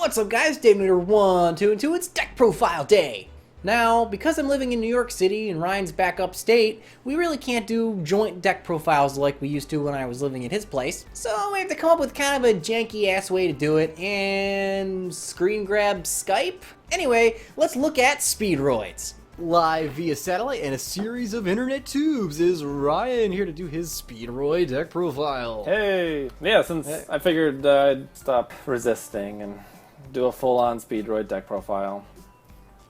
What's up guys, Dave Nader 1, 2, and 2, it's Deck Profile Day! Now, because I'm living in New York City and Ryan's back upstate, we really can't do joint deck profiles like we used to when I was living at his place. So we have to come up with kind of a janky ass way to do it, and screen grab Skype? Anyway, let's look at Speedroids. Live via satellite and a series of internet tubes is Ryan, here to do his Speedroid deck profile. Hey! Yeah, since I figured I'd stop resisting and do a full-on Speedroid deck profile.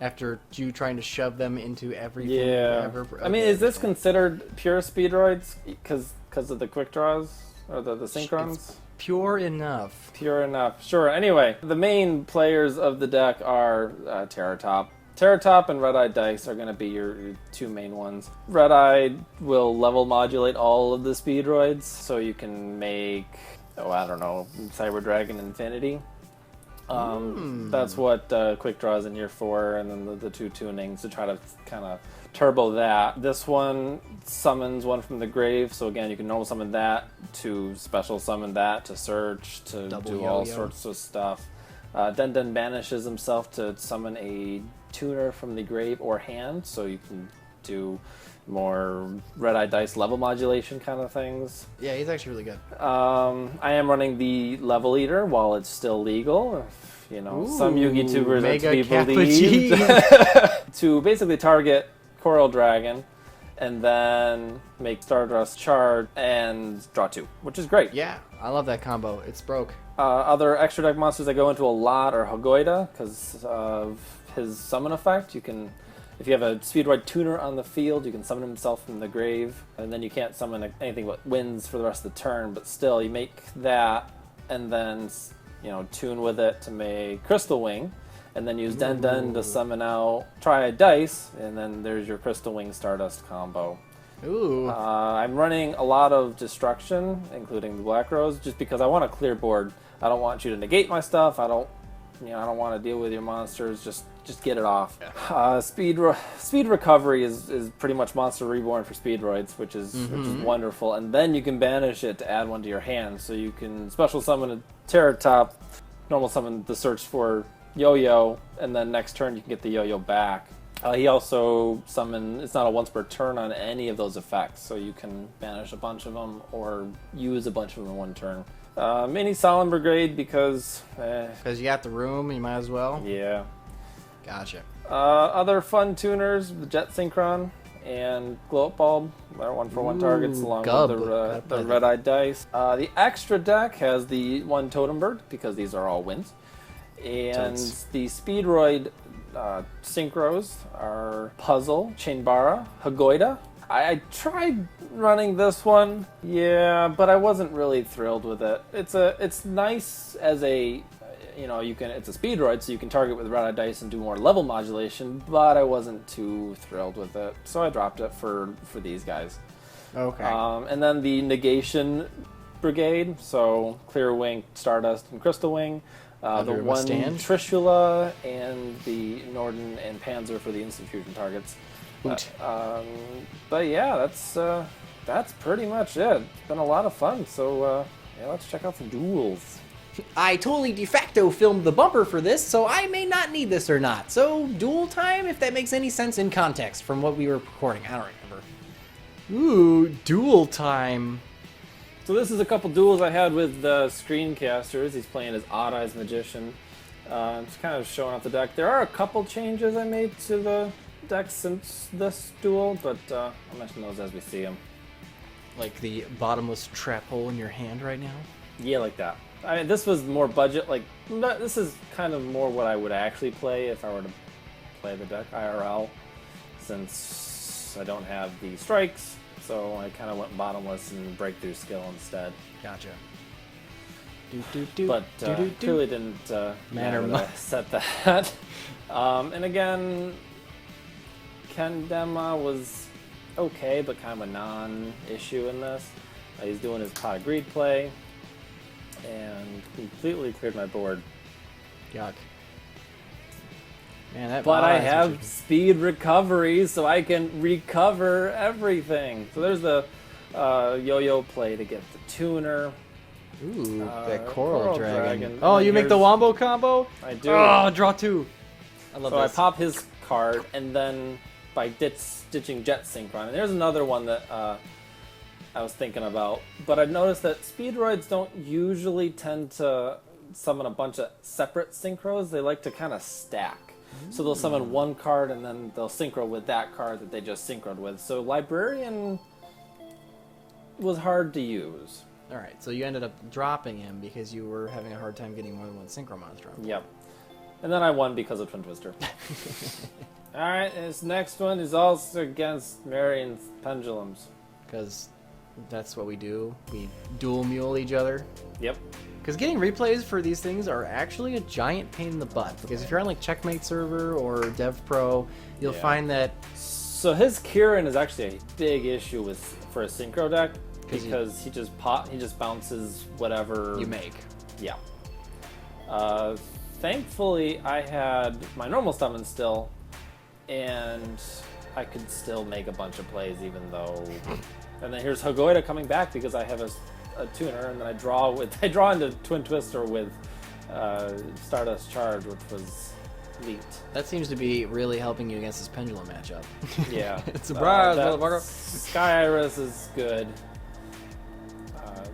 After you trying to shove them into everything ever. Okay, I mean, is this considered pure Speedroids because of the quick draws? Or the synchrons? It's pure enough. Pure enough. Sure. Anyway, the main players of the deck are Terratop. Terratop and Red-Eye Dice are going to be your two main ones. Red-Eye will level modulate all of the Speedroids, so you can make, I don't know, Cyber Dragon Infinity. That's what Quick Draw is in year 4, and then the two tunings to try to kind of turbo that. This one summons one from the grave, so again, you can normal summon that to special summon that to search, to do all sorts of stuff. Den banishes himself to summon a tuner from the grave or hand, so you can do more Red-Eye Dice level modulation kind of things. Yeah, he's actually really good. I am running the Level Eater while it's still legal. You know, some Yugi tubers are to be believed. To basically target Coral Dragon and then make Stardust Charge and draw 2, which is great. Yeah, I love that combo. It's broke. Other extra deck monsters I go into a lot are Hagoida, because of his summon effect. You can, if you have a Speedroid tuner on the field, you can summon himself from the grave, and then you can't summon anything but wins for the rest of the turn, but still, you make that, and then, you know, tune with it to make Crystal Wing, and then use Den to summon out Triad Dice, and then there's your Crystal Wing Stardust combo. Ooh. I'm running a lot of Destruction, including the Black Rose, just because I want a clear board. I don't want you to negate my stuff. I don't want to deal with your monsters. Just get it off. Yeah. Speed Recovery is pretty much Monster Reborn for Speedroids, which is wonderful. And then you can banish it to add one to your hand, so you can special summon a Terratop, normal summon the search for Yo-Yo, and then next turn you can get the Yo-Yo back. He also summon, it's not a once per turn on any of those effects, so you can banish a bunch of them or use a bunch of them in one turn. Mini Solemn Brigade because you got the room, you might as well. Yeah. Gotcha. Other fun tuners, the Jet Synchron and Glow Up Bulb, are 1-for-1 targets along with the Red-Eye Dice. The extra deck has the one Totem Bird because these are all wins. And the Speedroid synchros are Puzzle, Chainbara, Hagoida. I tried running this one, yeah, but I wasn't really thrilled with it. It's nice as a, you know, it's a Speedroid, so you can target with Red-Eye Dice and do more level modulation, but I wasn't too thrilled with it, so I dropped it for these guys. Okay. And then the Negation Brigade, so Clear Wing, Stardust, and Crystal Wing. The one Trishula and the Norden and Panzer for the instant fusion targets. But yeah, that's pretty much it. It's been a lot of fun, so yeah, let's check out some duels. I totally de facto filmed the bumper for this, so I may not need this or not. So, duel time, if that makes any sense in context from what we were recording. I don't remember. Ooh, duel time. So this is a couple duels I had with screencasters. He's playing as Odd Eyes Magician. Just kind of showing off the deck. There are a couple changes I made to the deck since this duel, but I'll mention those as we see them. Like the bottomless trap hole in your hand right now? Yeah, like that. I mean, this was more budget. Like, this is kind of more what I would actually play if I were to play the deck IRL, since I don't have the strikes. So I kind of went bottomless and breakthrough skill instead. Gotcha. But clearly didn't matter when I set that. And again, Kendama was okay, but kind of a non-issue in this. He's doing his Pot of Greed play, and completely cleared my board. Yuck. Man, but I have speed recovery, so I can recover everything. So there's the Yo-Yo play to get the tuner. Ooh, that Coral Dragon. Oh, you make the Wombo combo? I do. Oh, draw 2. I love so this. I pop his card, and then by ditching Jet Synchron. And there's another one that I was thinking about. But I've noticed that Speedroids don't usually tend to summon a bunch of separate synchros. They like to kind of stack. So they'll summon one card, and then they'll synchro with that card that they just synchroed with. So Librarian was hard to use. Alright, so you ended up dropping him because you were having a hard time getting more than one Synchro Monster. Yep. And then I won because of Twin Twister. Alright, this next one is also against Marion's Pendulums. Because that's what we do. We dual mule each other. Yep. Because getting replays for these things are actually a giant pain in the butt. Because if you're on like Checkmate server or Dev Pro, you'll find that... So his Kieran is actually a big issue for a synchro deck. Because he just bounces whatever you make. Yeah. Thankfully, I had my normal summon still, and I could still make a bunch of plays even though. And then here's Hagoida coming back because I have a tuner, and then I draw into Twin Twister with Stardust Charge, which was neat. That seems to be really helping you against this Pendulum matchup. Yeah. Surprise, motherfucker! Sky Iris is good.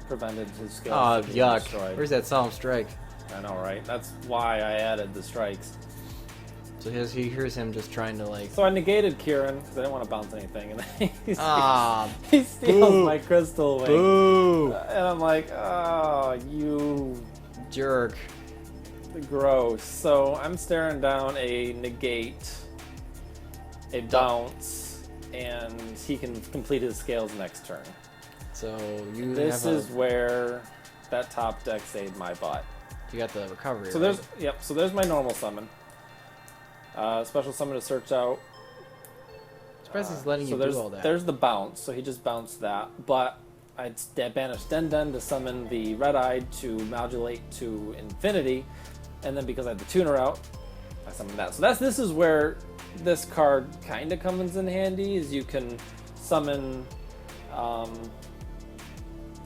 Prevented his skills. Oh, from being yuck. destroyed. Where's that Solemn Strike? I know, right? That's why I added the strikes. So here's him just trying to like... So I negated Kieran because I didn't want to bounce anything, and then he steals boo. my Crystal Wing. Boo! And I'm like, oh, you jerk. Gross. So I'm staring down a negate, a bounce, and he can complete his scales next turn. So you This is where that top deck saved my butt. You got the recovery. So right? So there's my normal summon. Special summon to search out. Surprised he's letting you do all that. There's the bounce, so he just bounced that. But I'd banish Den to summon the Red Eye to modulate to infinity, and then because I had the tuner out, I summoned that. So this is where this card kind of comes in handy. Is you can summon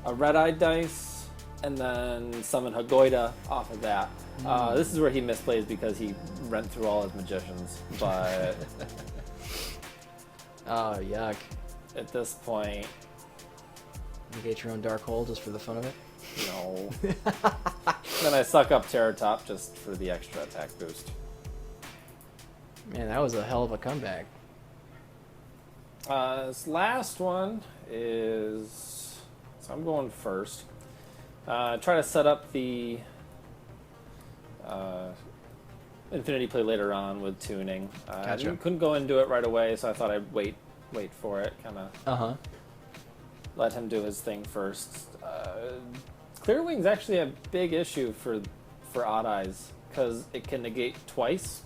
a Red Eye dice, and then summon Hagoida off of that. This is where he misplays because he rent through all his magicians, but oh, yuck. At this point, negate your own Dark Hole just for the fun of it? No. Then I suck up Terror Top just for the extra attack boost. Man, that was a hell of a comeback. This last one is... So I'm going first. Try to set up the Infinity play later on with tuning. Gotcha. Couldn't go into it right away, so I thought I'd wait for it. Kind of let him do his thing first. Clear Wing's actually a big issue for Odd Eyes because it can negate twice.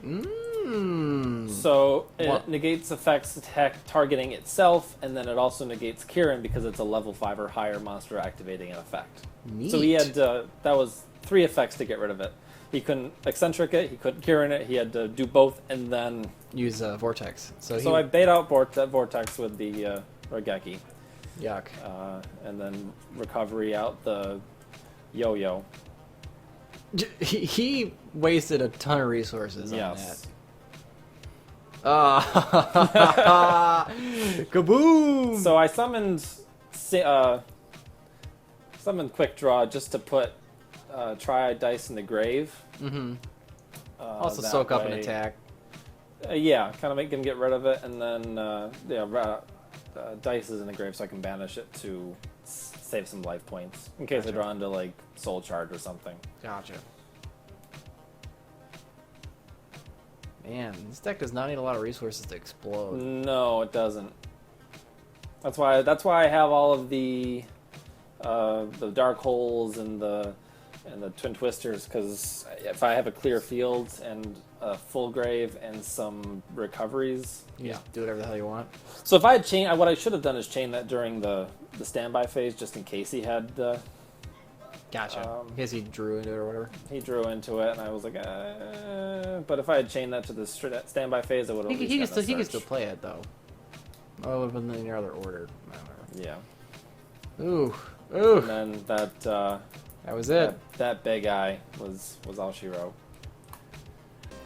So it negates effects targeting itself, and then it also negates Kieran because it's a level 5 or higher monster activating an effect. Neat. So he had that was 3 effects to get rid of it. He couldn't eccentric it, he couldn't Kieran it, he had to do both and then use Vortex. So I bait out Vortex with the Regeki. Yuck. And then recovery out the Yo-Yo. He wasted a ton of resources on that. Kaboom! So I summoned Quick Draw just to put Triad Dice in the grave. Also soak up an attack. Yeah, kind of make him get rid of it, and then Dice is in the grave so I can banish it to save some life points in case I draw into like Soul Charge or something. Gotcha. Man, this deck does not need a lot of resources to explode. No, it doesn't. That's why I have all of the Dark Holes and the Twin Twisters, because if I have a clear field and a full grave and some recoveries, do whatever the hell you want. So if I had chained, what I should have done is chain that during the standby phase, just in case he had. Gotcha. In case he drew into it or whatever. He drew into it, and I was like, but if I had chained that to the standby phase, I would have. He could still play it though. Oh, it would have been in your other order. Yeah. Ooh. Ooh. And then that That was it. that big eye was all she wrote.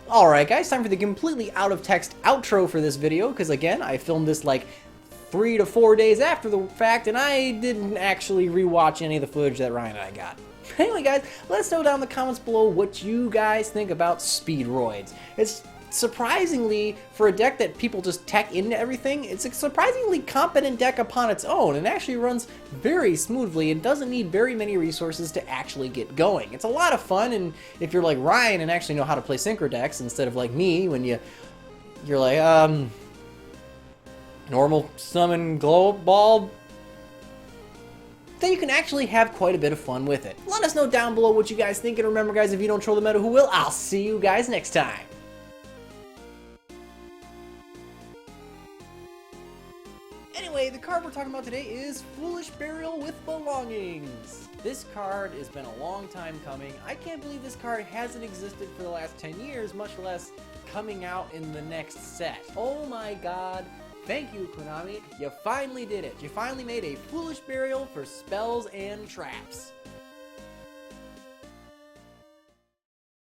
Alright guys, time for the completely out of text outro for this video, because again, I filmed this like 3 to 4 days after the fact, and I didn't actually rewatch any of the footage that Ryan and I got. Anyway guys, let us know down in the comments below what you guys think about Speedroids. It's surprisingly, for a deck that people just tech into everything, it's a surprisingly competent deck upon its own, and actually runs very smoothly and doesn't need very many resources to actually get going. It's a lot of fun, and if you're like Ryan and actually know how to play synchro decks instead of like me, when you're like, normal summon glow ball, then you can actually have quite a bit of fun with it. Let us know down below what you guys think, and remember guys, if you don't troll the meta, who will? I'll see you guys next time. Anyway, the card we're talking about today is Foolish Burial with Belongings. This card has been a long time coming. I can't believe this card hasn't existed for the last 10 years, much less coming out in the next set. Oh my god. Thank you, Konami. You finally did it. You finally made a Foolish Burial for spells and traps.